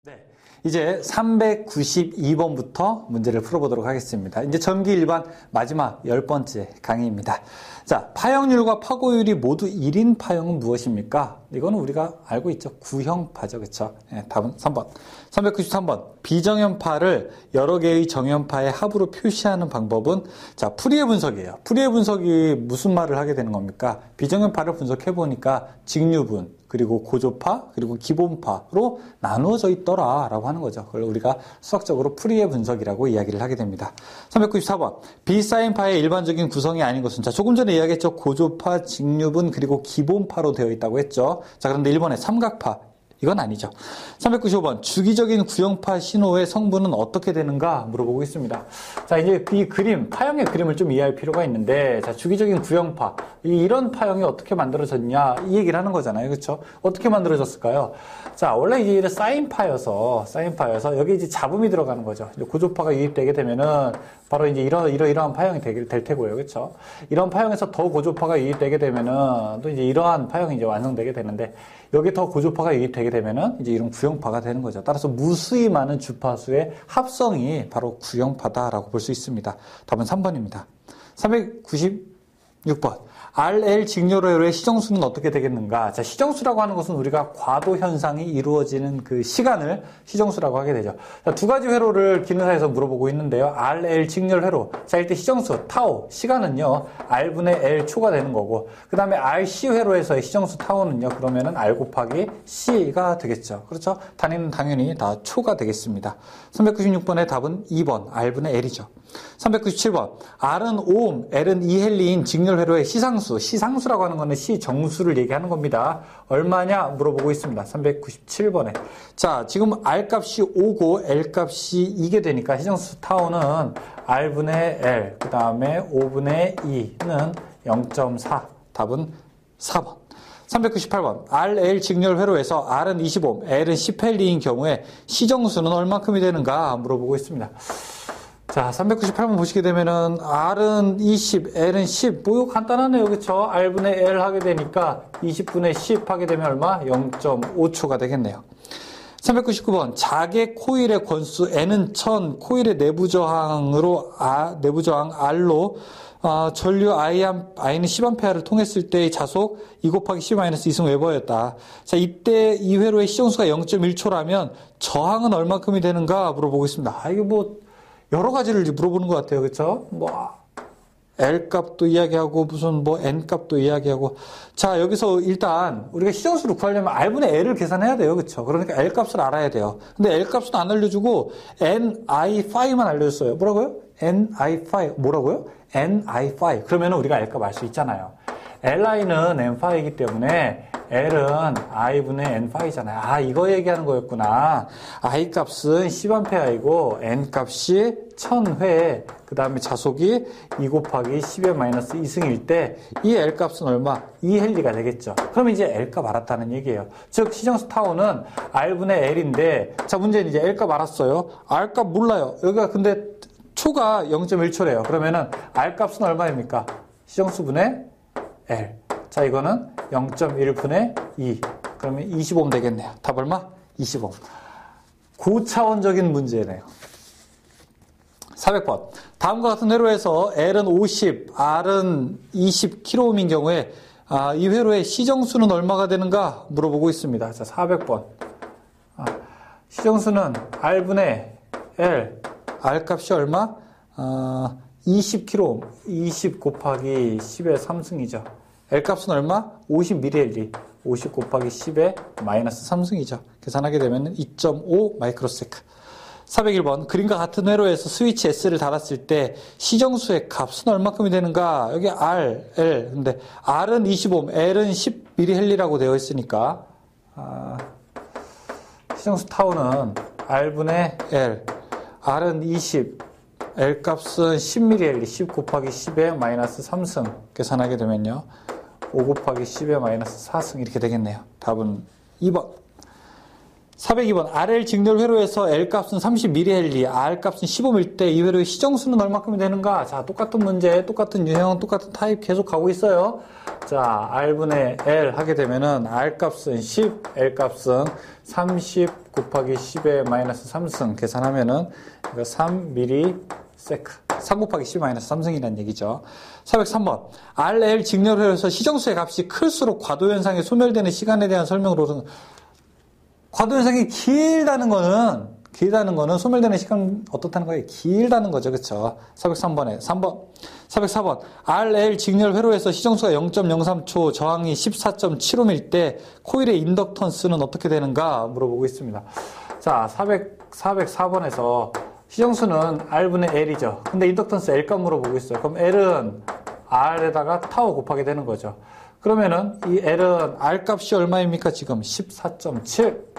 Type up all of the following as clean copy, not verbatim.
네, 이제 392번부터 문제를 풀어보도록 하겠습니다. 이제 전기 일반 마지막 10번째 강의입니다. 자, 파형률과 파고율이 모두 1인 파형은 무엇입니까? 이거는 우리가 알고 있죠. 구형파죠. 그쵸? 네, 답은 3번. 393번. 비정연파를 여러 개의 정연파의 합으로 표시하는 방법은, 자, 풀이의 분석이에요. 풀이의 분석이 무슨 말을 하게 되는 겁니까? 비정연파를 분석해보니까 직류분, 그리고 고조파, 그리고 기본파로 나누어져 있더라라고 하는 거죠. 그걸 우리가 수학적으로 풀이의 분석이라고 이야기를 하게 됩니다. 394번. 비사인파의 일반적인 구성이 아닌 것은, 자, 조금 전에 이야기했죠. 고조파, 직류분, 그리고 기본파로 되어 있다고 했죠. 자, 그런데 1번에 삼각파. 이건 아니죠. 395번. 주기적인 구형파 신호의 성분은 어떻게 되는가 물어보고 있습니다. 자, 이제 이 그림, 파형의 그림을 좀 이해할 필요가 있는데, 자, 주기적인 구형파. 이런 파형이 어떻게 만들어졌냐, 이 얘기를 하는 거잖아요. 그렇죠? 어떻게 만들어졌을까요? 자, 원래 이제 사인파여서, 여기 이제 잡음이 들어가는 거죠. 이제 고조파가 유입되게 되면은, 바로 이제 이러한 파형이 될 테고요. 그렇죠? 이런 파형에서 더 고조파가 유입되게 되면은, 또 이제 이러한 파형이 이제 완성되게 되는데, 여기 더 고조파가 유입되게 되면은 이제 이런 구형파가 되는 거죠. 따라서 무수히 많은 주파수의 합성이 바로 구형파다라고 볼 수 있습니다. 답은 3번입니다. 396번. RL 직렬회로의 시정수는 어떻게 되겠는가? 자, 시정수라고 하는 것은 우리가 과도 현상이 이루어지는 그 시간을 시정수라고 하게 되죠. 자, 두 가지 회로를 기능사에서 물어보고 있는데요. RL 직렬회로. 자, 이때 시정수 타우 시간은요. R분의 L 초가 되는 거고, 그 다음에 RC 회로에서의 시정수 타우는요. 그러면은 R 곱하기 C가 되겠죠. 그렇죠? 단위는 당연히 다 초가 되겠습니다. 396번의 답은 2번 R분의 L이죠. 397번. R은 오hm, L은 2헬리인 직렬회로의 시상수라고 하는 거는 시정수를 얘기하는 겁니다. 얼마냐 물어보고 있습니다. 397번에. 자, 지금 R 값이 5고 L 값이 2게 되니까 시정수 타우는 R분의 L, 그 다음에 5분의 2는 0.4. 답은 4번. 398번. RL 직렬 회로에서 R은 25, L은 10헬리인 경우에 시정수는 얼마큼이 되는가 물어보고 있습니다. 자, 398번 보시게 되면은 R은 20, L은 10. 뭐 이거 간단하네요. 그쵸? R분의 L 하게 되니까 20분의 10 하게 되면 얼마? 0.5초가 되겠네요. 399번. 자개 코일의 권수 N은 1000, 코일의 내부 저항으로 내부 저항 R로 전류 I는 10A를 통했을 때의 자속 2 곱하기 10-2승 웨버였다. 자, 이때 이 회로의 시정수가 0.1초라면 저항은 얼마큼이 되는가 물어보고 있습니다. 이게 뭐 여러 가지를 물어보는 것 같아요. 그렇죠? 뭐 L 값도 이야기하고 무슨 뭐 N 값도 이야기하고. 자, 여기서 일단 우리가 시정수를 구하려면 R분의 L을 계산해야 돼요. 그렇죠? 그러니까 L 값을 알아야 돼요. 근데 L 값은 안 알려주고 NI5만 알려줬어요. 뭐라고요? NI5. 뭐라고요? NI5. 그러면 우리가 L 값 알 수 있잖아요. Li는 N5이기 때문에 L은 I분의 N5잖아요. 이거 얘기하는 거였구나. I 값은 10A이고 N 값이 1000회, 그 다음에 자속이 2 곱하기 10의 마이너스 2승일 때 이 L 값은 얼마? 2헬리가 되겠죠. 그럼 이제 L 값 알았다는 얘기예요. 즉 시정수 타우는 R분의 L인데, 자, 문제는 이제 L 값 알았어요. R 값 몰라요. 여기가 근데 초가 0.1초래요. 그러면은 R 값은 얼마입니까? 시정수분의 L. 자, 이거는 0.1분의 2. 그러면 25옴 되겠네요. 답 얼마? 25옴. 고차원적인 문제네요. 400번. 다음과 같은 회로에서 L은 50, R은 20kΩ인 경우에 이 회로의 시정수는 얼마가 되는가 물어보고 있습니다. 자, 400번. 시정수는 R분의 L. R 값이 얼마? 20kΩ. 20 곱하기 10의 3승이죠. L 값은 얼마? 50mH. 50 곱하기 10의 마이너스 3승이죠. 계산하게 되면 2.5 마이크로세컨드. 401번. 그림과 같은 회로에서 스위치 S를 달았을 때 시정수의 값은 얼마큼이 되는가? 여기 R, L. 근데 R은 25, L은 10mH라고 되어 있으니까 시정수 타우는 R분의 L. R은 20, L 값은 10mH, 10 곱하기 10의 마이너스 3승 계산하게 되면요. 5 곱하기 10의 마이너스 4승 이렇게 되겠네요. 답은 2번. 402번. RL 직렬 회로에서 L 값은 30mH, R 값은 15m일 때 이 회로의 시정수는 얼마큼이 되는가? 자, 똑같은 문제, 똑같은 유형, 똑같은 타입 계속 가고 있어요. 자, R분의 L 하게 되면은 R 값은 10, L 값은 30 곱하기 10의 마이너스 3승 계산하면은 이거 3mS 3 곱하기 10 마이너스 3승이라는 얘기죠. 403번. RL 직렬회로에서 시정수의 값이 클수록 과도현상이 소멸되는 시간에 대한 설명으로 과도현상이 길다는 거는 소멸되는 시간 어떻다는 거예요? 길다는 거죠. 그쵸? 403번에 3번. 404번. RL 직렬 회로에서 시정수가 0.03초, 저항이 14.75m일 때 코일의 인덕턴스는 어떻게 되는가 물어보고 있습니다. 자, 404번에서 시정수는 R분의 L이죠. 근데 인덕턴스 L값 물어보고 있어요. 그럼 L은 R에다가 타워 곱하게 되는 거죠. 그러면은 이 L은 R값이 얼마입니까? 지금 14.7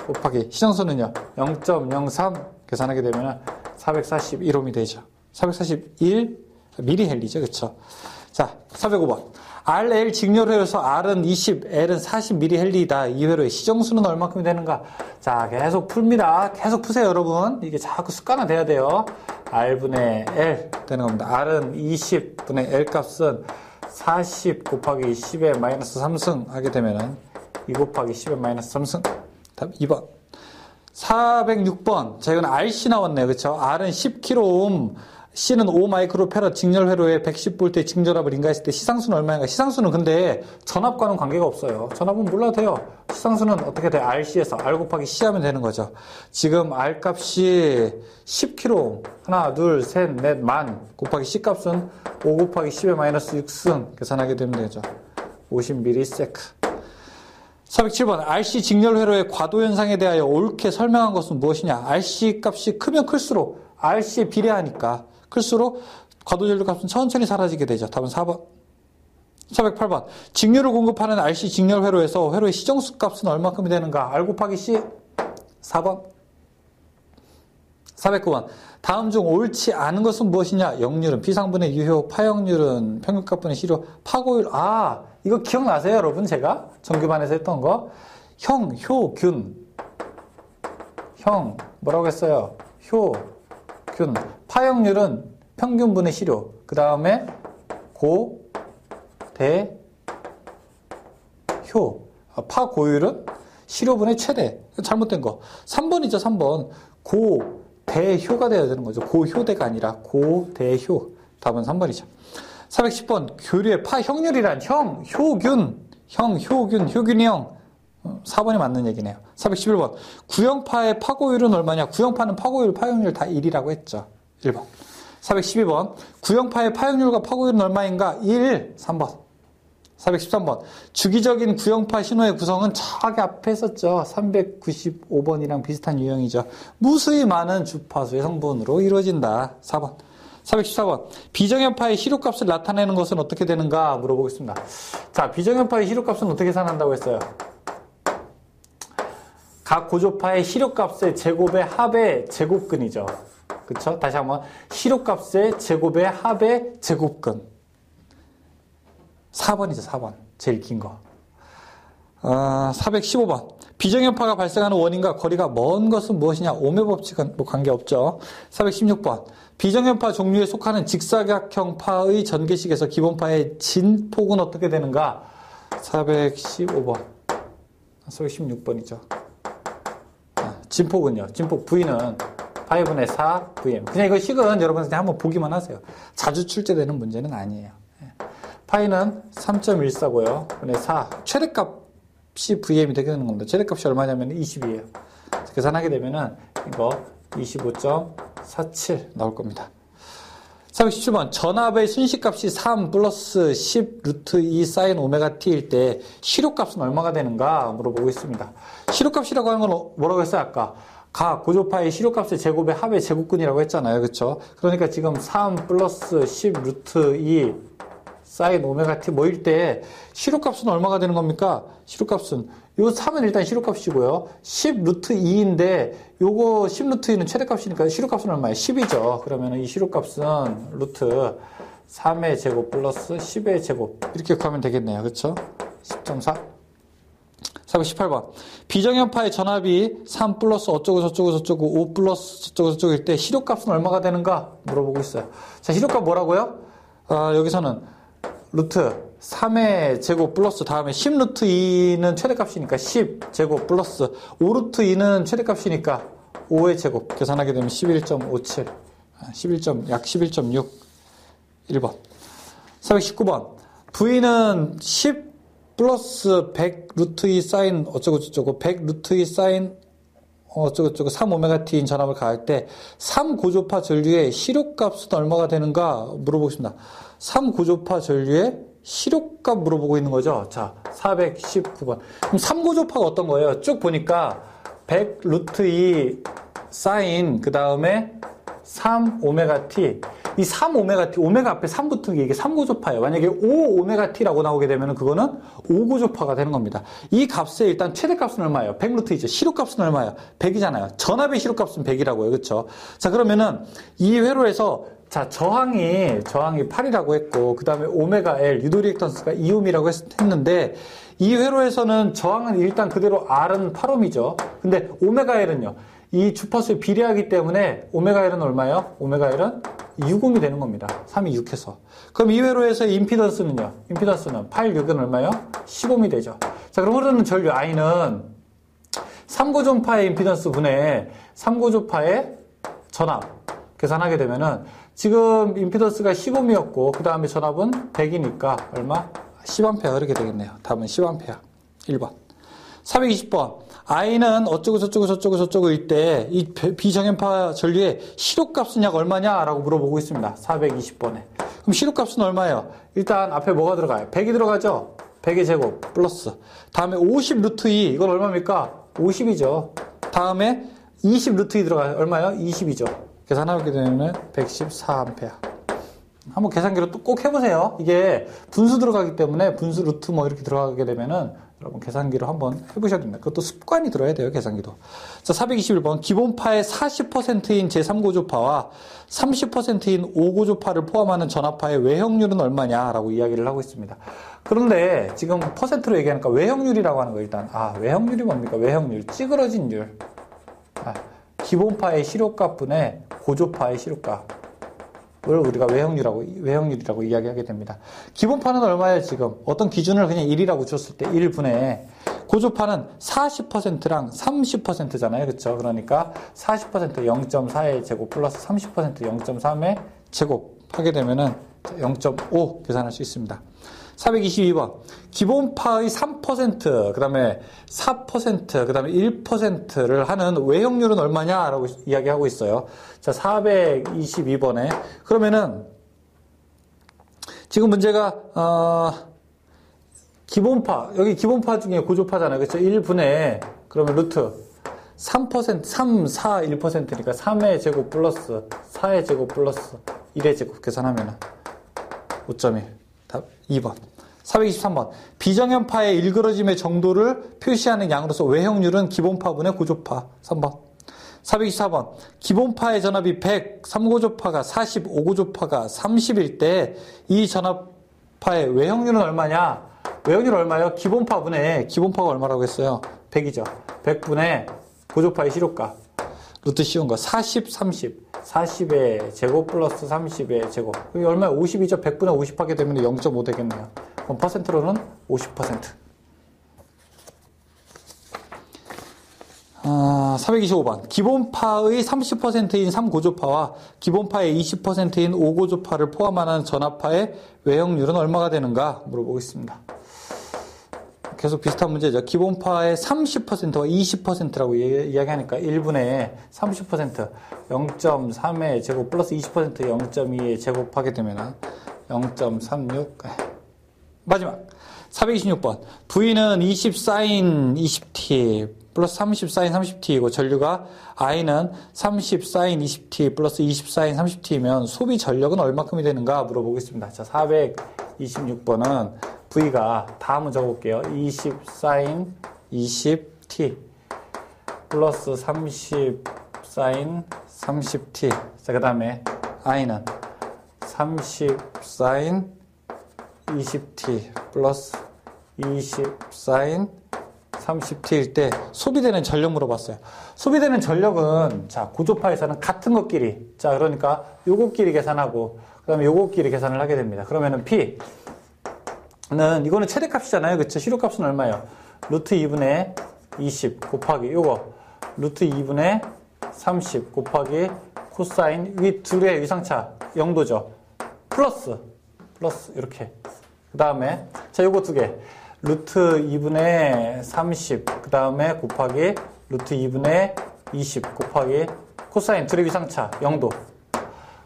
곱하기 시정수는요 0.03 계산하게 되면 441옴이 되죠. 441 미리헬리죠. 그쵸? 자, 405번. RL 직렬회로에서 R은 20, L은 40 미리헬리이다. 이 회로의 시정수는 얼마큼이 되는가? 자, 계속 풉니다. 계속 푸세요, 여러분. 이게 자꾸 습관화 돼야 돼요. R분의 L 되는 겁니다. R은 20분의 L 값은 40 곱하기 10의 마이너스 3승 하게 되면은 2 곱하기 10의 마이너스 3승. 답 2번. 406번. 자, 이건 RC 나왔네요. 그쵸? R은 10kΩ, C는 5마이크로페럿 직렬회로에 110V 직렬압을 인가했을 때 시상수는 얼마인가? 시상수는 근데 전압과는 관계가 없어요. 전압은 몰라도 돼요. 시상수는 어떻게 돼? RC에서 R 곱하기 C 하면 되는 거죠. 지금 R 값이 10kΩ. 하나, 둘, 셋, 넷, 만. 곱하기 C 값은 5 곱하기 10의 마이너스 6승. 계산하게 되면 되죠. 50ms. 407번. RC 직렬회로의 과도현상에 대하여 옳게 설명한 것은 무엇이냐? RC 값이 크면 클수록 RC에 비례하니까 클수록 과도전류 값은 천천히 사라지게 되죠. 답은 4번. 408번. 직렬을 공급하는 RC 직렬회로에서 회로의 시정수 값은 얼마큼이 되는가? R 곱하기 C. 4번. 409번. 다음 중 옳지 않은 것은 무엇이냐? 역률은 비상분의 유효, 파역률은 평균값분의 시료, 파고율. 아, 이거 기억나세요, 여러분? 제가 정규반에서 했던 거. 형, 효, 균. 형, 뭐라고 했어요? 효, 균. 파역률은 평균분의 시료. 그 다음에 고, 대, 효. 파고율은 시료분의 최대. 잘못된 거. 3번이죠, 3번. 고, 대효가 돼야 되는 거죠. 고효대가 아니라 고대효. 답은 3번이죠. 410번. 교류의 파형률이란 형, 효균. 형, 효균, 효균이 형. 4번이 맞는 얘기네요. 411번. 구형파의 파고율은 얼마냐? 구형파는 파고율, 파형률 다 1이라고 했죠. 1번. 412번. 구형파의 파형률과 파고율은 얼마인가? 1. 3번. 413번. 주기적인 구형파 신호의 구성은 저기 앞에 있었죠. 395번이랑 비슷한 유형이죠. 무수히 많은 주파수의 성분으로 이루어진다. 4번. 414번. 비정형파의 시료값을 나타내는 것은 어떻게 되는가 물어보겠습니다. 자, 비정형파의 시료값은 어떻게 계산한다고 했어요? 각 고조파의 시료값의 제곱의 합의 제곱근이죠. 그쵸? 다시 한번. 시료값의 제곱의 합의 제곱근. 4번이죠, 4번. 제일 긴 거. 415번. 비정형파가 발생하는 원인과 거리가 먼 것은 무엇이냐? 오메 법칙은 뭐 관계없죠. 416번. 비정형파 종류에 속하는 직사각형파의 전개식에서 기본파의 진폭은 어떻게 되는가? 415번. 416번이죠. 진폭은요. 진폭 V는 파이분의 4 VM. 그냥 이거 식은 여러분 그냥 한번 보기만 하세요. 자주 출제되는 문제는 아니에요. 파이는 3.14고요. 분의 4. 최대값이 VM이 되게 되는 겁니다. 최대값이 얼마냐면 20이에요. 계산하게 되면은 이거 25.47 나올 겁니다. 417번. 전압의 순식값이 3 플러스 10 루트 2 사인 오메가 t일 때 시료값은 얼마가 되는가 물어보고 있습니다. 시료값이라고 하는 건 뭐라고 했어요? 아까 각 고조파의 시료값의 제곱의 합의 제곱근이라고 했잖아요. 그쵸? 그러니까 지금 3 플러스 10 루트 2 사인 오메가 t 뭐일 때 시료값은 얼마가 되는 겁니까? 시료값은 요 3은 일단 시료값이고요. 10 루트 2인데 요거 10 루트 2는 최대값이니까 시료값은 얼마예요? 10이죠. 그러면 이 시료값은 루트 3의 제곱 플러스 10의 제곱 이렇게 구하면 되겠네요. 그렇죠? 10.4. 418번. 비정형파의 전압이 3 플러스 어쩌고 저쩌고 저쩌고 5 플러스 저쩌고 저쩌고일 때 시료값은 얼마가 되는가 물어보고 있어요. 자, 시료값 뭐라고요? 여기서는 루트 3의 제곱 플러스 다음에 10 루트 2는 최대값이니까 10 제곱 플러스 5 루트 2는 최대값이니까 5의 제곱 계산하게 되면 11.57 약 11.6 1번 419번 v는 10 플러스 100 루트 2 사인 어쩌고저쩌고 100 루트 2 사인 어쩌고저쩌고 3오메가 t인 전압을 가할 때 3고조파 전류의 시료값은 얼마가 되는가 물어보겠습니다. 3고조파 전류의 시료값 물어보고 있는 거죠. 자, 419번. 그럼 3고조파가 어떤 거예요? 쭉 보니까 100 루트 2 사인 그 다음에 3오메가 t 이 3오메가 t 오메가 앞에 3 붙은 게 이게 3고조파예요. 만약에 5오메가 t라고 나오게 되면 그거는 5고조파가 되는 겁니다. 이 값의 일단 최대값은 얼마예요? 100 루트 2죠. 시료값은 얼마예요? 100이잖아요. 전압의 시료값은 100이라고요. 그렇죠? 자, 그러면은 이 회로에서 자, 저항이 8이라고 했고 그 다음에 오메가 L 유도 리액턴스가 2옴이라고 했는데 이 회로에서는 저항은 일단 그대로 R은 8옴이죠. 근데 오메가 L은요. 이 주파수에 비례하기 때문에 오메가 L은 얼마예요? 오메가 L은 6옴이 되는 겁니다. 3이 6해서. 그럼 이 회로에서의 임피던스는요? 임피던스는 8, 6은 얼마예요? 10옴이 되죠. 자, 그럼 흐르는 전류 I는 3고존파의 임피던스 분의 3고조파의 전압 계산하게 되면은 지금 임피던스가 10옴이었고 그 다음에 전압은 100이니까 얼마? 10A 흐르게 되겠네요. 답은 10A. 1번. 420번. I는 어쩌고 저쩌고일 때 이 비정연파 전류의 시료값은 약 얼마냐? 라고 물어보고 있습니다. 420번에. 그럼 시료값은 얼마예요? 일단 앞에 뭐가 들어가요? 100이 들어가죠? 100의 제곱 플러스. 다음에 50 루트 2. 이건 얼마입니까? 50이죠. 다음에 20 루트 2 들어가요. 얼마예요? 20이죠. 계산하게 되면 114A. 한번 계산기로 또 꼭 해보세요. 이게 분수 들어가기 때문에 분수 루트 뭐 이렇게 들어가게 되면은 여러분 계산기로 한번 해보셔야 됩니다. 그것도 습관이 들어야 돼요. 계산기도. 자, 421번. 기본파의 40%인 제3고조파와 30%인 5고조파를 포함하는 전압파의 외형률은 얼마냐라고 이야기를 하고 있습니다. 그런데 지금 퍼센트로 얘기하니까 외형률이라고 하는 거 일단 외형률이 뭡니까? 외형률. 찌그러진 율. 기본파의 시료값분의 고조파의 시료값. 을 우리가 외형률이라고 이야기하게 됩니다. 기본파는 얼마예요, 지금? 어떤 기준을 그냥 1이라고 줬을 때 1분의 고조파는 40%랑 30%잖아요. 그렇죠? 그러니까 40% 0.4의 제곱 플러스 30% 0.3의 제곱 하게 되면은 0.5 계산할 수 있습니다. 422번. 기본파의 3%, 그 다음에 4%, 그 다음에 1%를 하는 외형률은 얼마냐라고 이야기하고 있어요. 자, 422번에. 그러면은, 지금 문제가, 기본파, 여기 기본파 중에 고조파잖아요. 그렇죠? 1분의, 그러면 루트. 3%, 3, 4, 1%니까 3의 제곱 플러스 4의 제곱 플러스 1의 제곱 계산하면은 5.1. 답 2번. 423번. 비정연파의 일그러짐의 정도를 표시하는 양으로서 외형률은 기본파분의 고조파. 3번. 424번. 기본파의 전압이 100, 3고조파가 40, 5고조파가 30일 때 이 전압파의 외형률은 얼마냐? 외형률 얼마예요? 기본파가 얼마라고 했어요? 100이죠. 100분의 고조파의 시료값. 루트 씌운 거. 40, 30. 40의 제곱 플러스 30의 제곱. 이게 얼마야? 50이죠? 100분의 50 하게 되면 0.5 되겠네요. 그럼 퍼센트로는 50%. 425번. 기본파의 30%인 3고조파와 기본파의 20%인 5고조파를 포함하는 전압파의 외형률은 얼마가 되는가 물어보고 있습니다. 계속 비슷한 문제죠. 기본파의 30%와 20%라고 이야기하니까 1분의 30% 0.3의 제곱 플러스 20% 0.2의 제곱하게 되면 0.36. 마지막 426번. V는 20 사인 20t 플러스 30 사인 30t이고 전류가 I는 30 사인 20t 플러스 20 사인 30t이면 소비 전력은 얼마큼이 되는가 물어보겠습니다. 자, 426번은 V가 다음은 적어볼게요. 20 사인 20t 플러스 30 사인 30t. 자, 그 다음에 I는 30 사인 20t 플러스 20 사인 30t일 때 소비되는 전력 물어봤어요. 소비되는 전력은 자, 고조파에서는 같은 것끼리, 자, 그러니까 요것끼리 계산하고 그 다음에 요것끼리 계산을 하게 됩니다. 그러면은 P 이거는 최대값이잖아요. 그쵸? 실효값은 얼마예요? 루트 2분의 20 곱하기 요거 루트 2분의 30 곱하기 코사인 위 둘의 위상차 0도죠. 플러스 이렇게. 그 다음에 자 요거 두 개 루트 2분의 30 그 다음에 곱하기 루트 2분의 20 곱하기 코사인 둘의 위상차 0도.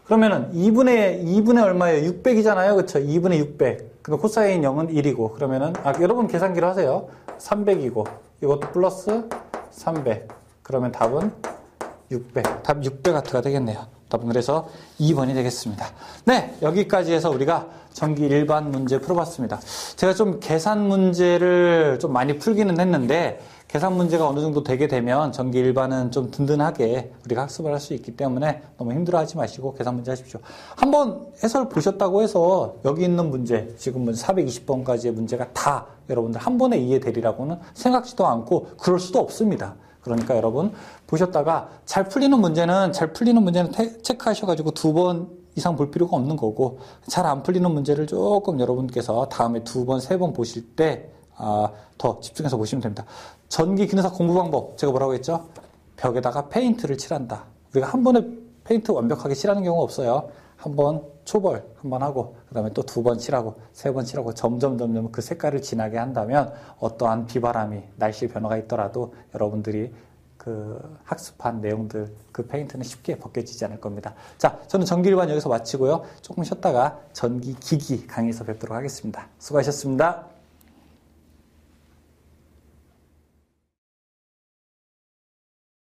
그러면은 2분의 얼마예요? 600이잖아요. 그쵸? 2분의 600. 근데 코사인 0은 1이고. 그러면은, 여러분 계산기로 하세요. 300이고. 이것도 플러스 300. 그러면 답은 600. 답 600W가 되겠네요. 답은 그래서 2번이 되겠습니다. 네. 여기까지 해서 우리가 전기 일반 문제 풀어봤습니다. 제가 좀 계산 문제를 좀 많이 풀기는 했는데, 계산 문제가 어느 정도 되게 되면 전기 일반은 좀 든든하게 우리가 학습을 할 수 있기 때문에 너무 힘들어하지 마시고 계산 문제 하십시오. 한번 해설 보셨다고 해서 여기 있는 문제, 지금 420번까지의 문제가 다 여러분들 한 번에 이해되리라고는 생각지도 않고 그럴 수도 없습니다. 그러니까 여러분 보셨다가 잘 풀리는 문제는 체크하셔가지고 2번 이상 볼 필요가 없는 거고 잘 안 풀리는 문제를 조금 여러분께서 다음에 2번, 3번 보실 때 더 집중해서 보시면 됩니다. 전기 기능사 공부 방법 제가 뭐라고 했죠? 벽에다가 페인트를 칠한다. 우리가 한 번에 페인트 완벽하게 칠하는 경우가 없어요. 한 번 초벌 한 번 하고 그 다음에 또 2번 칠하고 3번 칠하고 점점 그 색깔을 진하게 한다면 어떠한 비바람이 날씨 변화가 있더라도 여러분들이 그 학습한 내용들 그 페인트는 쉽게 벗겨지지 않을 겁니다. 자, 저는 전기일반 여기서 마치고요. 조금 쉬었다가 전기기기 강의에서 뵙도록 하겠습니다. 수고하셨습니다.